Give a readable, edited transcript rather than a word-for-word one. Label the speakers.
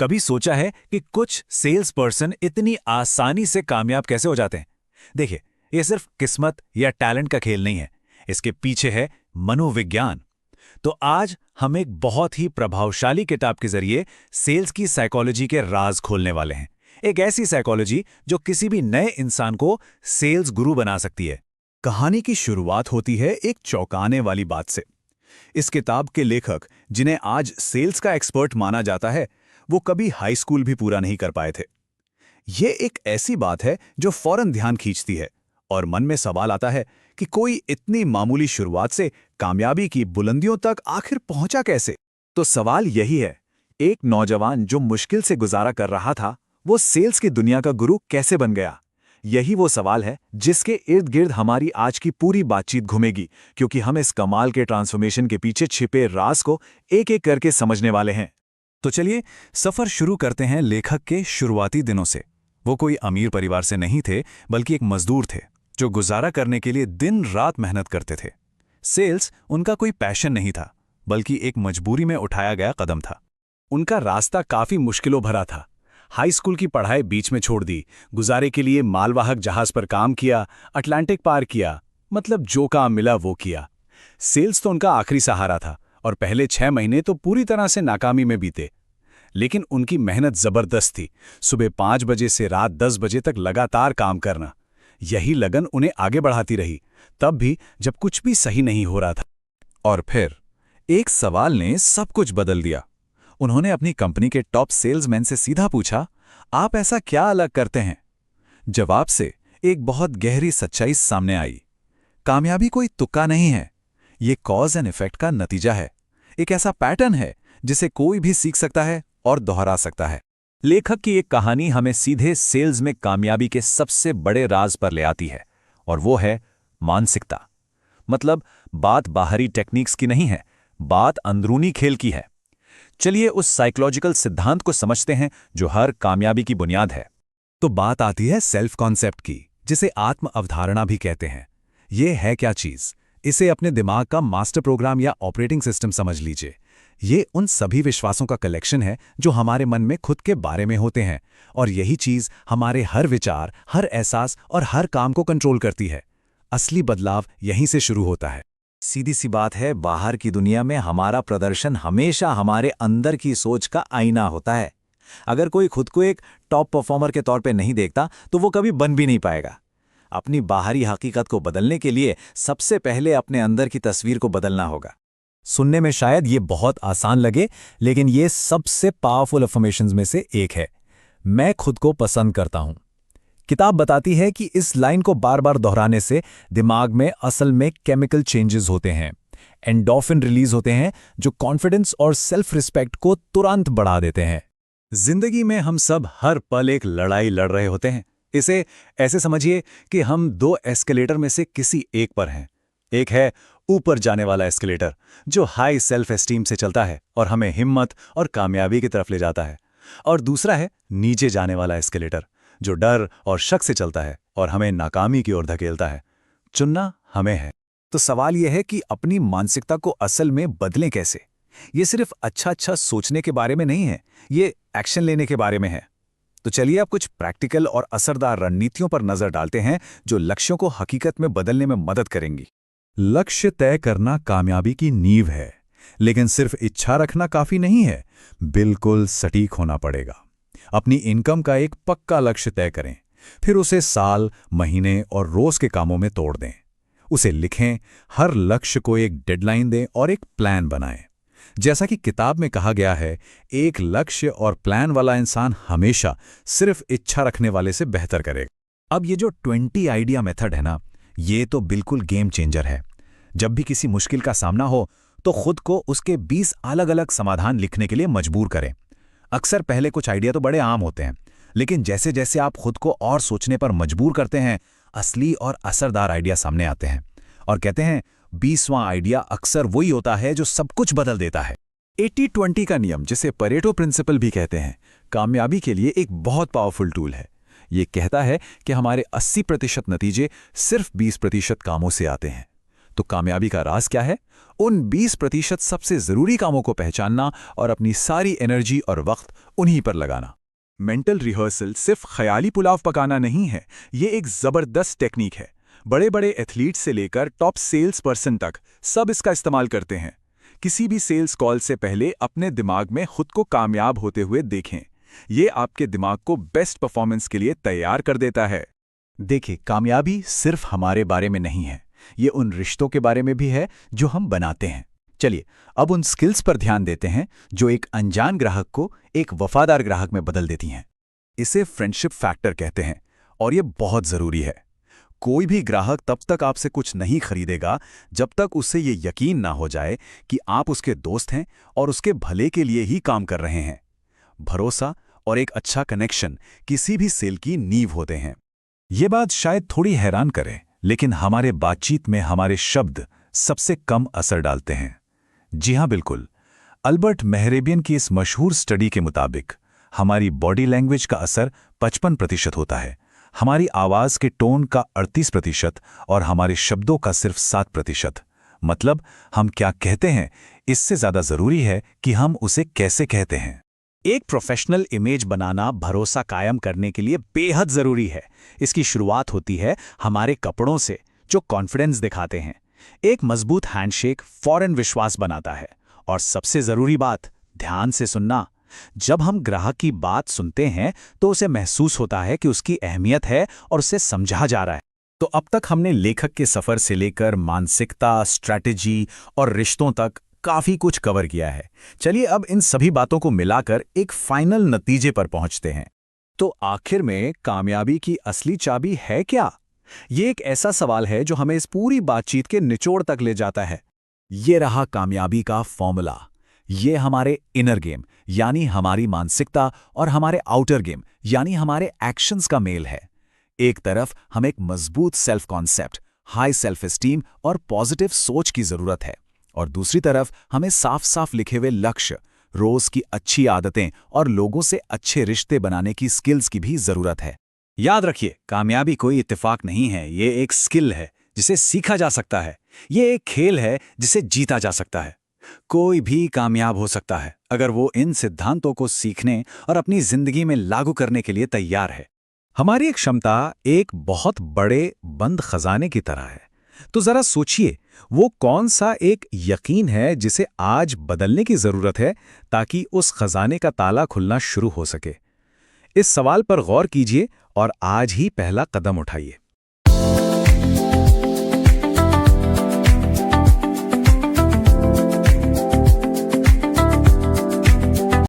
Speaker 1: कभी सोचा है कि कुछ सेल्स पर्सन इतनी आसानी से कामयाब कैसे हो जाते हैं? देखिए, ये सिर्फ किस्मत या टैलेंट का खेल नहीं है, इसके पीछे है मनोविज्ञान। तो आज हम एक बहुत ही प्रभावशाली किताब के जरिए सेल्स की साइकोलॉजी के राज खोलने वाले हैं। एक ऐसी साइकोलॉजी जो किसी भी नए इंसान को सेल्स गुरु बना सकती है।
Speaker 2: कहानी की शुरुआत होती है एक चौंकाने वाली बात से। इस किताब के लेखक, जिन्हें आज सेल्स का एक्सपर्ट माना जाता है, वो कभी हाई स्कूल भी पूरा नहीं कर पाए थे। ये एक ऐसी बात है जो फौरन ध्यान खींचती है और मन में सवाल आता है कि कोई इतनी मामूली शुरुआत से कामयाबी की बुलंदियों तक आखिर पहुंचा कैसे। तो सवाल यही है, एक नौजवान जो मुश्किल से गुजारा कर रहा था, वो सेल्स की दुनिया का गुरु कैसे बन गया? यही वो सवाल है जिसके इर्द गिर्द हमारी आज की पूरी बातचीत घूमेगी, क्योंकि हम इस कमाल के ट्रांसफॉर्मेशन के पीछे छिपे राज को एक एक करके समझने वाले हैं।
Speaker 1: तो चलिए सफर शुरू करते हैं लेखक के शुरुआती दिनों से। वो कोई अमीर परिवार से नहीं थे, बल्कि एक मजदूर थे जो गुजारा करने के लिए दिन रात मेहनत करते थे। सेल्स उनका कोई पैशन नहीं था, बल्कि एक मजबूरी में उठाया गया कदम था।
Speaker 2: उनका रास्ता काफी मुश्किलों भरा था। हाई स्कूल की पढ़ाई बीच में छोड़ दी, गुजारे के लिए मालवाहक जहाज पर काम किया, अटलांटिक पार किया, मतलब जो काम मिला वो किया। सेल्स तो उनका आखिरी सहारा था और पहले 6 महीने तो पूरी तरह से नाकामी में बीते। लेकिन उनकी मेहनत जबरदस्त थी। सुबह 5 बजे से रात 10 बजे तक लगातार काम करना, यही लगन उन्हें आगे बढ़ाती रही, तब भी जब कुछ भी सही नहीं हो रहा था।
Speaker 1: और फिर एक सवाल ने सब कुछ बदल दिया। उन्होंने अपनी कंपनी के टॉप सेल्समैन से सीधा पूछा, आप ऐसा क्या अलग करते हैं? जवाब से एक बहुत गहरी सच्चाई सामने आई। कामयाबी कोई तुक्का नहीं है, ये कॉज एंड इफेक्ट का नतीजा है। एक ऐसा पैटर्न है जिसे कोई भी सीख सकता है और दोहरा सकता है। लेखक की एक कहानी हमें सीधे सेल्स में कामयाबी के सबसे बड़े राज पर ले आती है, और वो है मानसिकता। मतलब बात बाहरी टेक्निक्स की नहीं है, बात अंदरूनी खेल की है। चलिए उस साइकोलॉजिकल सिद्धांत को समझते हैं जो हर कामयाबी की बुनियाद है।
Speaker 2: तो बात आती है सेल्फ कॉन्सेप्ट की, जिसे आत्म अवधारणा भी कहते हैं। ये है क्या चीज? इसे अपने दिमाग का मास्टर प्रोग्राम या ऑपरेटिंग सिस्टम समझ लीजिए। ये उन सभी विश्वासों का कलेक्शन है जो हमारे मन में खुद के बारे में होते हैं, और यही चीज हमारे हर विचार, हर एहसास और हर काम को कंट्रोल करती है। असली बदलाव यहीं से शुरू होता है।
Speaker 1: सीधी सी बात है, बाहर की दुनिया में हमारा प्रदर्शन हमेशा हमारे अंदर की सोच का आईना होता है। अगर कोई खुद को एक टॉप परफॉर्मर के तौर पे नहीं देखता, तो वो कभी बन भी नहीं पाएगा। अपनी बाहरी हकीकत को बदलने के लिए सबसे पहले अपने अंदर की तस्वीर को बदलना होगा। सुनने में शायद ये बहुत आसान लगे, लेकिन ये सबसे पावरफुल अफर्मेशंस में से एक है। मैं खुद को पसंद करता हूं। किताब बताती है कि इस लाइन को बार बार दोहराने से दिमाग में असल में केमिकल चेंजेस होते हैं। एंडोर्फिन रिलीज होते हैं जो कॉन्फिडेंस और सेल्फ रिस्पेक्ट को तुरंत बढ़ा देते हैं। जिंदगी में हम सब हर पल एक लड़ाई लड़ रहे होते हैं। इसे ऐसे समझिए कि हम 2 एस्केलेटर में से किसी एक पर हैं। एक है ऊपर जाने वाला एस्केलेटर, जो हाई सेल्फ एस्टीम से चलता है और हमें हिम्मत और कामयाबी की तरफ ले जाता है। और दूसरा है नीचे जाने वाला एस्केलेटर, जो डर और शक से चलता है और हमें नाकामी की ओर धकेलता है। चुनना हमें है। तो सवाल यह है कि अपनी मानसिकता को असल में बदलें कैसे? ये सिर्फ अच्छा सोचने के बारे में नहीं है, ये एक्शन लेने के बारे में है। तो चलिए अब कुछ प्रैक्टिकल और असरदार रणनीतियों पर नजर डालते हैं जो लक्ष्यों को हकीकत में बदलने में मदद करेंगी।
Speaker 2: लक्ष्य तय करना कामयाबी की नींव है, लेकिन सिर्फ इच्छा रखना काफी नहीं है, बिल्कुल सटीक होना पड़ेगा। अपनी इनकम का एक पक्का लक्ष्य तय करें, फिर उसे साल, महीने और रोज के कामों में तोड़ दें। उसे लिखें, हर लक्ष्य को एक डेडलाइन दें और एक प्लान बनाएं। जैसा कि किताब में कहा गया है, एक लक्ष्य और प्लान वाला इंसान हमेशा सिर्फ इच्छा रखने वाले से बेहतर करेगा।
Speaker 1: अब ये जो 20 आइडिया मेथड है ना, ये तो बिल्कुल गेम चेंजर है। जब भी किसी मुश्किल का सामना हो, तो खुद को उसके 20 अलग अलग समाधान लिखने के लिए मजबूर करें। अक्सर पहले कुछ आइडिया तो बड़े आम होते हैं, लेकिन जैसे जैसे आप खुद को और सोचने पर मजबूर करते हैं, असली और असरदार आइडिया सामने आते हैं। और कहते हैं 20वां आइडिया अक्सर वही होता है जो सब कुछ बदल देता है। 80-20 का नियम, जिसे परेटो प्रिंसिपल भी कहते हैं, कामयाबी के लिए एक बहुत पावरफुल टूल है। ये कहता है कि हमारे 80% नतीजे सिर्फ 20% कामों से आते हैं।
Speaker 2: तो कामयाबी का राज क्या है? उन 20% सबसे जरूरी कामों को पहचानना और अपनी सारी एनर्जी और वक्त उन्हीं पर लगाना। मेंटल रिहर्सल सिर्फ ख्याली पुलाव पकाना नहीं है, ये एक जबरदस्त टेक्निक है। बड़े बड़े एथलीट से लेकर टॉप सेल्स पर्सन तक सब इसका इस्तेमाल करते हैं। किसी भी सेल्स कॉल से पहले अपने दिमाग में खुद को कामयाब होते हुए देखें। ये आपके दिमाग को बेस्ट परफॉर्मेंस के लिए तैयार कर देता है। देखिए, कामयाबी सिर्फ हमारे बारे में नहीं है, ये उन रिश्तों के बारे में भी है जो हम बनाते हैं। चलिए अब उन स्किल्स पर ध्यान देते हैं जो एक अनजान ग्राहक को एक वफादार ग्राहक में बदल देती हैं। इसे फ्रेंडशिप फैक्टर कहते हैं और ये बहुत जरूरी है। कोई भी ग्राहक तब तक आपसे कुछ नहीं खरीदेगा जब तक उससे ये यकीन ना हो जाए कि आप उसके दोस्त हैं और उसके भले के लिए ही काम कर रहे हैं। भरोसा और एक अच्छा कनेक्शन किसी भी सेल की नींव होते हैं।
Speaker 1: ये बात शायद थोड़ी हैरान करे, लेकिन हमारे बातचीत में हमारे शब्द सबसे कम असर डालते हैं। जी हाँ, बिल्कुल। अल्बर्ट मेहरेबियन की इस मशहूर स्टडी के मुताबिक हमारी बॉडी लैंग्वेज का असर 55% होता है, हमारी आवाज के टोन का 38% और हमारे शब्दों का सिर्फ 7%। मतलब हम क्या कहते हैं इससे ज्यादा जरूरी है कि हम उसे कैसे कहते हैं।
Speaker 2: एक प्रोफेशनल इमेज बनाना भरोसा कायम करने के लिए बेहद जरूरी है। इसकी शुरुआत होती है हमारे कपड़ों से, जो कॉन्फिडेंस दिखाते हैं। एक मजबूत हैंडशेक फौरन विश्वास बनाता है। और सबसे जरूरी बात, ध्यान से सुनना। जब हम ग्राहक की बात सुनते हैं तो उसे महसूस होता है कि उसकी अहमियत है और उसे समझा जा रहा है। तो अब तक हमने लेखक के सफर से लेकर मानसिकता, स्ट्रैटेजी और रिश्तों तक काफी कुछ कवर किया है। चलिए अब इन सभी बातों को मिलाकर एक फाइनल नतीजे पर पहुंचते हैं। तो आखिर में कामयाबी की असली चाबी है क्या? ये एक ऐसा सवाल है जो हमें इस पूरी बातचीत के निचोड़ तक ले जाता है। ये रहा कामयाबी का फॉर्मूला। ये हमारे इनर गेम यानी हमारी मानसिकता और हमारे आउटर गेम यानी हमारे एक्शंस का मेल है। एक तरफ हमें एक मजबूत self concept, high self esteem और पॉजिटिव सोच की जरूरत है, और दूसरी तरफ हमें साफ साफ लिखे हुए लक्ष्य, रोज की अच्छी आदतें और लोगों से अच्छे रिश्ते बनाने की स्किल्स की भी जरूरत है। याद रखिए, कामयाबी कोई इत्तेफाक नहीं है, ये एक स्किल है जिसे सीखा जा सकता है। ये एक खेल है जिसे जीता जा सकता है। कोई भी कामयाब हो सकता है अगर वो इन सिद्धांतों को सीखने और अपनी जिंदगी में लागू करने के लिए तैयार है। हमारी एक क्षमता एक बहुत बड़े बंद खजाने की तरह है। तो जरा सोचिए, वो कौन सा एक यकीन है जिसे आज बदलने की जरूरत है ताकि उस खजाने का ताला खुलना शुरू हो सके। इस सवाल पर गौर कीजिए और आज ही पहला कदम उठाइए।